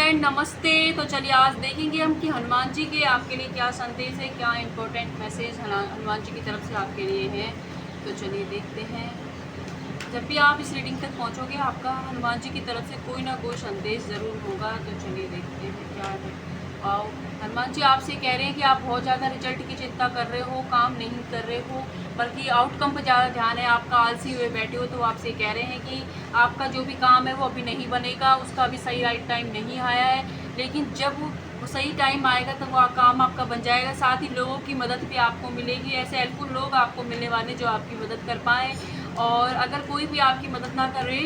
Friend नमस्ते। तो चलिए आज देखेंगे हम कि हनुमान जी के आपके लिए क्या संदेश है, क्या इम्पोर्टेंट मैसेज हनुमान जी की तरफ से आपके लिए है। तो चलिए देखते हैं। जब भी आप इस रीडिंग तक पहुंचोगे आपका हनुमान जी की तरफ से कोई ना कोई संदेश ज़रूर होगा। तो चलिए देखते हैं क्या है। वाओ, हनुमान जी आपसे कह रहे हैं कि आप बहुत ज़्यादा रिजल्ट की चिंता कर रहे हो, काम नहीं कर रहे हो, बल्कि आउटकम पर ज़्यादा ध्यान है, आपका आलसी हुए बैठे हो। तो आपसे कह रहे हैं कि आपका जो भी काम है वो अभी नहीं बनेगा, उसका अभी सही राइट टाइम नहीं आया है, लेकिन जब वो सही टाइम आएगा तब वो काम आपका बन जाएगा। साथ ही लोगों की मदद भी आपको मिलेगी, ऐसे हेल्पफुल लोग आपको मिलने वाले जो आपकी मदद कर पाएँ। और अगर कोई भी आपकी मदद ना करे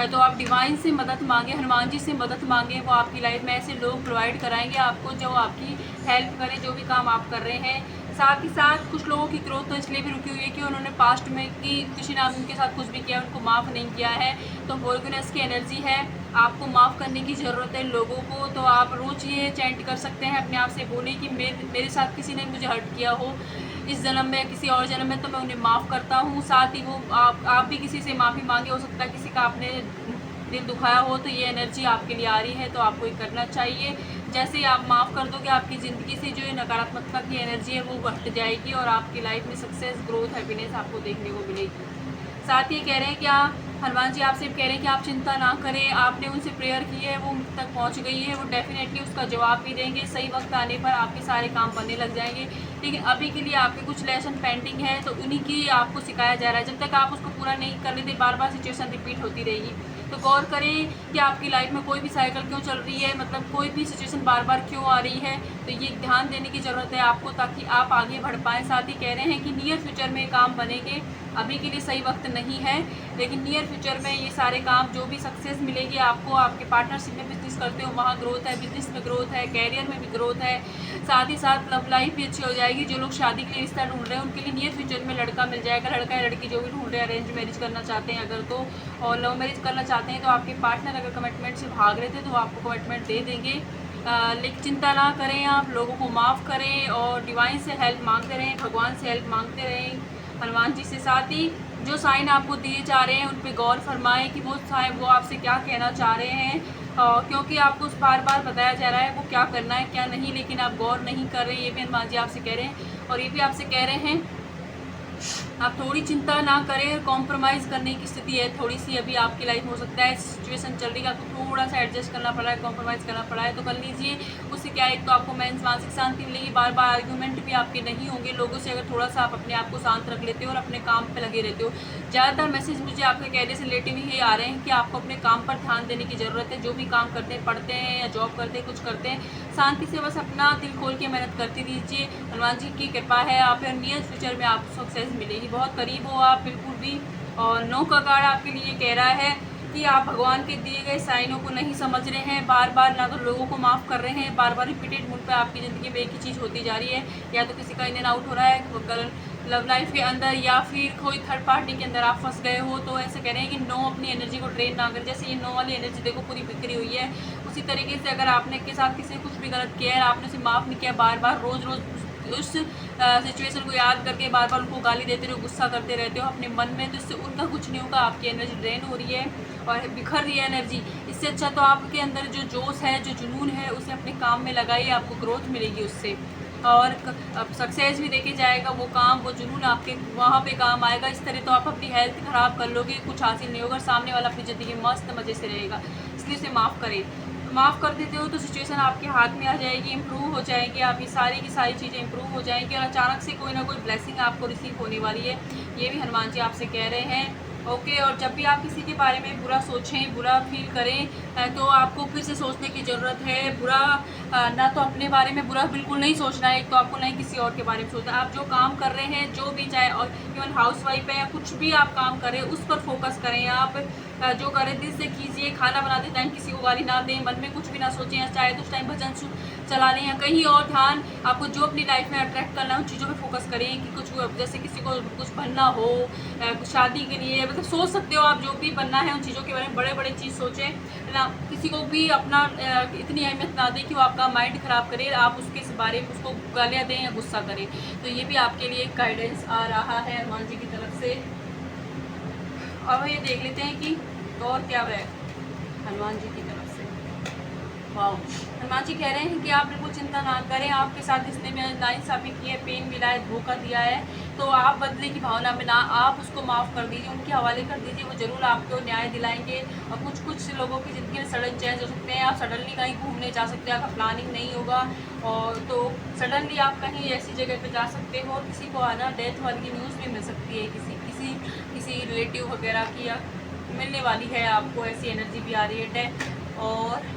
तो आप डिवाइन से मदद मांगे, हनुमान जी से मदद मांगे। वो आपकी लाइफ में ऐसे लोग प्रोवाइड कराएंगे आपको जो आपकी हेल्प करें, जो भी काम आप कर रहे हैं। साथ ही साथ कुछ लोगों की ग्रोथ तो इसलिए भी रुकी हुई है कि उन्होंने पास्ट में कि किसी ने उनके साथ कुछ भी किया, उनको माफ़ नहीं किया है। तो फॉरगिवनेस की एनर्जी है, आपको माफ़ करने की ज़रूरत है लोगों को। तो आप रोज़ ये चैंट कर सकते हैं, अपने आप से बोलें कि मेरे साथ किसी ने मुझे हर्ट किया हो इस जन्म में, किसी और जन्म में, तो मैं उन्हें माफ़ करता हूँ। साथ ही वो आप भी किसी से माफ़ी मांगे, हो सकता है किसी का आपने दिल दुखाया हो। तो ये एनर्जी आपके लिए आ रही है, तो आपको ये करना चाहिए। जैसे ही आप माफ़ कर दोगे, आपकी ज़िंदगी से जो ये नकारात्मकता की एनर्जी है वो हट जाएगी और आपकी लाइफ में सक्सेस, ग्रोथ, हैप्पीनेस आपको देखने को मिलेगी। साथ ही कह रहे हैं क्या हनुमान जी आपसे कह रहे हैं कि आप चिंता ना करें, आपने उनसे प्रेयर की है, वो उन तक पहुंच गई है, वो डेफिनेटली उसका जवाब भी देंगे। सही वक्त आने पर आपके सारे काम बनने लग जाएंगे, लेकिन अभी के लिए आपके कुछ लेसन पेंडिंग है, तो उन्हीं की आपको सिखाया जा रहा है। जब तक आप उसको पूरा नहीं कर लेते, बार बार सिचुएशन रिपीट होती रहेगी। तो गौर करें कि आपकी लाइफ में कोई भी साइकिल क्यों चल रही है, मतलब कोई भी सिचुएशन बार बार क्यों आ रही है। तो ये ध्यान देने की ज़रूरत है आपको, ताकि आप आगे बढ़ पाएँ। साथ ही कह रहे हैं कि नियर फ्यूचर में काम बनेंगे, अभी के लिए सही वक्त नहीं है, लेकिन नियर फ्यूचर में ये सारे काम, जो भी सक्सेस मिलेगी आपको, आपके पार्टनरशिप में बिजनेस करते हो वहाँ ग्रोथ है, बिजनेस में ग्रोथ है, कैरियर में भी ग्रोथ है। साथ ही साथ लव लाइफ भी अच्छी हो जाएगी। जो लोग शादी के लिए रिश्ता ढूंढ रहे हैं उनके लिए नियर फ्यूचर में लड़का मिल जाएगा, लड़का या लड़की जो भी ढूंढ रहे हैं, अरेंज मैरिज करना चाहते हैं अगर तो, और लव मैरिज करना चाहते हैं तो आपके पार्टनर अगर कमिटमेंट से भाग रहे थे तो आपको कमिटमेंट दे देंगे। लेकिन चिंता ना करें, आप लोगों को माफ़ करें और डिवाइन से हेल्प मांगते रहें, भगवान से हेल्प मांगते रहें, हनुमान जी से। साथ ही जो साइन आपको दिए जा रहे हैं उन पे गौर फरमाएं कि वो साइन वो आपसे क्या कहना चाह रहे हैं, क्योंकि आपको बार बार बताया जा रहा है वो क्या करना है क्या नहीं, लेकिन आप गौर नहीं कर रहे। ये भी हनुमान जी आपसे कह रहे हैं, और ये भी आपसे कह रहे हैं आप थोड़ी चिंता ना करें। कॉम्प्रोमाइज़ करने की स्थिति है थोड़ी सी अभी आपकी लाइफ में, हो सकता है सिचुएशन चल रही है, आपको थोड़ा सा एडजस्ट करना पड़ा है, कॉम्प्रोमाइज़ करना पड़ा है, तो कर लीजिए। उससे क्या है, एक तो आपको मानसिक शांति मिलेगी, बार बार आर्ग्यूमेंट भी आपके नहीं होंगे लोगों से, अगर थोड़ा सा आप अपने आप को शांत रख लेते हो और अपने काम पर लगे रहते हो। ज़्यादातर मैसेज मुझे आपके कहने से रिलेटिव ही आ रहे हैं कि आपको अपने काम पर ध्यान देने की ज़रूरत है। जो भी काम करते हैं, पढ़ते हैं या जॉब करते हैं, कुछ करते हैं, शांति से बस अपना दिल खोल के मेहनत करते दीजिए। हनुमान जी की कृपा है, आप नियर फ्यूचर में आपको सक्सेस मिलेगी, बहुत करीब हो आप बिल्कुल भी। और 9 का कार्ड आपके लिए कह रहा है कि आप भगवान के दिए गए साइनों को नहीं समझ रहे हैं, बार बार ना तो लोगों को माफ़ कर रहे हैं, बार बार रिपीटेड मूड पे आपकी ज़िंदगी में एक ही चीज़ होती जा रही है, या तो किसी का इन एंड आउट हो रहा है लव लाइफ के अंदर, या फिर कोई थर्ड पार्टी के अंदर आप फंस गए हो। तो ऐसे कह रहे हैं कि नो, अपनी एनर्जी को ड्रेन ना करें। जैसे ये नो वाली एनर्जी देखो पूरी बिखरी हुई है, उसी तरीके से अगर आपने के साथ किसी कुछ भी गलत किया है, आपने उसे माफ़ नहीं किया, बार बार रोज़ रोज़ उस सिचुएशन को याद करके बार बार उनको गाली देते रहो, गुस्सा करते रहते हो अपने मन में, तो इससे उनका कुछ नहीं होगा, आपकी एनर्जी ड्रेन हो रही है और बिखर रही है एनर्जी। इससे अच्छा तो आपके अंदर जो जोश है, जो जुनून है, उसे अपने काम में लगाइए, आपको ग्रोथ मिलेगी उससे, और सक्सेस भी देके जाएगा वो काम, वो जुनून आपके वहाँ पे काम आएगा। इस तरह तो आप अपनी हेल्थ ख़राब कर लोगे, कुछ हासिल नहीं होगा, सामने वाला अपनी ज़िंदगी मस्त मज़े से रहेगा। इसलिए उसे माफ़ करें। माफ़ कर देते हो तो सिचुएशन आपके हाथ में आ जाएगी, इम्प्रूव हो जाएगी, आप ये सारी की सारी चीज़ें इम्प्रूव हो जाएंगी, और अचानक से कोई ना कोई ब्लेसिंग आपको रिसीव होने वाली है। ये भी हनुमान जी आपसे कह रहे हैं। ओके, और जब भी आप किसी के बारे में बुरा सोचें, बुरा फील करें, तो आपको फिर से सोचने की ज़रूरत है। बुरा ना तो अपने बारे में बुरा बिल्कुल नहीं सोचना है, एक तो आपको नहीं किसी और के बारे में सोचना है। आप जो काम कर रहे हैं, जो भी, चाहे और इवन हाउसवाइफ है या कुछ भी आप काम करें, उस पर फोकस करें। आप जो करें दिल से कीजिए। खाना बनाते टाइम किसी को गाली ना दें, मन में कुछ भी ना सोचें, चाहे तो उस टाइम भजन चला लें या कहीं और ध्यान, आपको जो अपनी लाइफ में अट्रैक्ट करना है उन चीज़ों पे फोकस करें। कि कुछ जैसे किसी को कुछ बनना हो, कुछ शादी के लिए, मतलब सोच सकते हो आप जो भी बनना है, उन चीज़ों के बारे में बड़े बड़े चीज़ सोचें, है ना। किसी को भी अपना इतनी अहमियत ना दें कि वो आपका माइंड ख़राब करे, आप उसके बारे में उसको गालियाँ दें या गुस्सा करें। तो ये भी आपके लिए एक गाइडेंस आ रहा है हनुमान जी की तरफ से। अब ये देख लेते हैं कि और क्या है हनुमान जी की तरफ से। वाह, हनुमान जी कह रहे हैं कि आप बिल्कुल चिंता ना करें, आपके साथ जिसने भी नाइंसाफ़ी की है, पेन मिला है, धोखा दिया है, तो आप बदले की भावना में ना, आप उसको माफ़ कर दीजिए, उनके हवाले कर दीजिए, वो ज़रूर आपको न्याय दिलाएँगे। और कुछ लोगों की ज़िंदगी में सडन चेंज हो सकते हैं, आप सडनली कहीं घूमने जा सकते हैं, आपका प्लानिंग नहीं होगा, और तो सडनली आप कहीं ऐसी जगह पे जा सकते हो, और किसी को आना डेथ वाली न्यूज़ भी मिल सकती है, किसी रिलेटिव वगैरह की या मिलने वाली है आपको, ऐसी एनर्जी भी आ रही है डेथ। और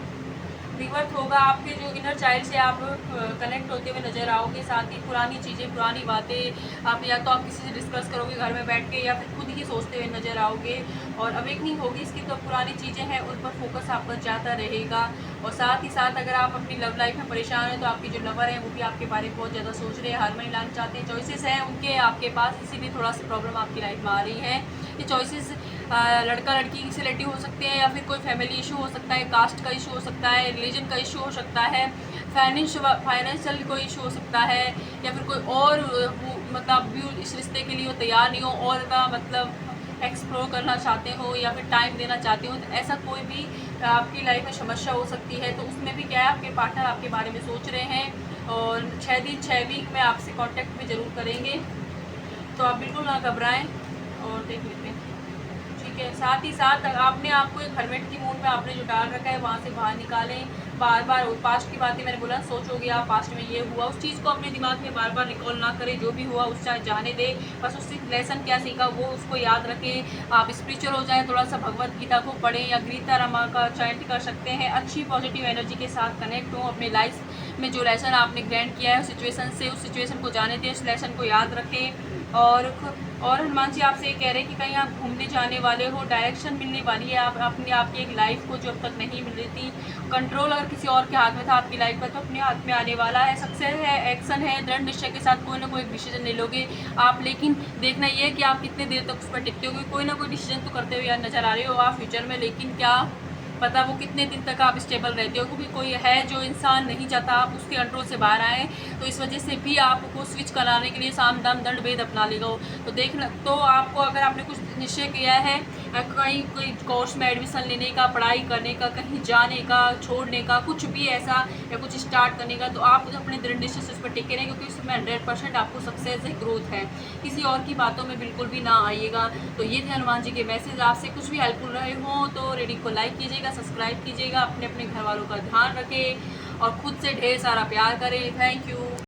रिवर्थ होगा, आपके जो इनर चाइल्ड से आप कनेक्ट होते हुए नज़र आओगे। साथ ही पुरानी चीज़ें, पुरानी बातें आप या तो आप किसी से डिस्कस करोगे घर में बैठ के, या फिर खुद ही सोचते हुए नज़र आओगे, और अवेकनिंग होगी इसकी। तो पुरानी चीज़ें हैं उन पर फोकस आपका ज़्यादा रहेगा। और साथ ही साथ अगर आप अपनी लव लाइफ में परेशान हैं, तो आपके जो लवर हैं वो भी आपके बारे में बहुत ज़्यादा सोच रहे हैं, हार नहीं लाना चाहते हैं, चॉइसेस हैं उनके आपके पास, इसीलिए थोड़ा सा प्रॉब्लम आपकी लाइफ में आ रही है। ये चॉइसेस लड़का लड़की से रिलेटिव हो सकते हैं, या फिर कोई फैमिली इशू हो सकता है, कास्ट का इशू हो सकता है, रिलीजन का इशू हो सकता है, फाइनेंशियल कोई इशू हो सकता है, या फिर कोई और मतलब भी इस रिश्ते के लिए वो तैयार नहीं हो, और का मतलब एक्सप्लोर करना चाहते हो, या फिर टाइम देना चाहते हो, तो ऐसा कोई भी आपकी लाइफ में समस्या हो सकती है। तो उसमें भी क्या है, आपके पार्टनर आपके बारे में सोच रहे हैं, और 6 वीक में आपसे कांटेक्ट भी ज़रूर करेंगे। तो आप बिल्कुल ना घबराएं, और देख लेते हैं, ठीक है। साथ ही साथ आपने आपको एक हरमेट की मूड में आपने जो डाल रखा है, वहाँ से बाहर निकालें। बार बार पास्ट की बातें, मैंने बोला सोचोगे आप, पास्ट में ये हुआ, उस चीज़ को अपने दिमाग में बार बार रिकॉल ना करें। जो भी हुआ उस चाहे जाने दें, बस उससे लेसन क्या सीखा वो उसको याद रखें। आप स्पिरिचुअल हो जाएँ, थोड़ा सा भगवत गीता को पढ़ें, या गीता रमा का चैंट कर सकते हैं। अच्छी पॉजिटिव एनर्जी के साथ कनेक्ट हों, अपने लाइफ में जो लेसन आपने ग्रैंड किया है उस सिचुएशन से, उस सिचुएशन को जाने दें, उस लेसन को याद रखें। और हनुमान जी आपसे ये कह रहे हैं कि कहीं आप घूमने जाने वाले हो, डायरेक्शन मिलने वाली है, आप अपने आपकी एक लाइफ को जो अब तक नहीं मिल रही थी, कंट्रोल अगर किसी और के हाथ में था आपकी लाइफ का, तो अपने हाथ में आने वाला है। सक्सेस है, एक्शन है, दृढ़ निश्चय के साथ कोई ना कोई डिसीजन ले लोगे आप। लेकिन देखना ये है कि आप कितने देर तक उस पर टिकते हो, कोई ना कोई डिसीजन तो करते हुए नजर आ रहे हो आप फ्यूचर में, लेकिन क्या पता वो कितने दिन तक आप स्टेबल रहते हो, क्योंकि कोई है जो इंसान नहीं चाहता आप उसके कंट्रोल से बाहर आए, तो इस वजह से भी आपको स्विच कराने के लिए साम दाम दंड भेद अपना लेगा। तो देखना, तो आपको अगर आपने कुछ निश्चय किया है, कहीं कोई कोर्स में एडमिशन लेने का, पढ़ाई करने का, कहीं जाने का, छोड़ने का, कुछ भी ऐसा, या कुछ स्टार्ट करने का, तो आप अपने दृढ़ निश्चय से उस पर टिके रहें, क्योंकि उसमें 100% आपको सक्सेस है, ग्रोथ है। किसी और की बातों में बिल्कुल भी ना आइएगा। तो ये थे हनुमान जी के मैसेज। आपसे कुछ भी हेल्पफुल रहे हों तो रीडिंग को लाइक कीजिएगा, सब्सक्राइब कीजिएगा, अपने अपने घर वालों का ध्यान रखें, और खुद से ढेर सारा प्यार करें। Thank you.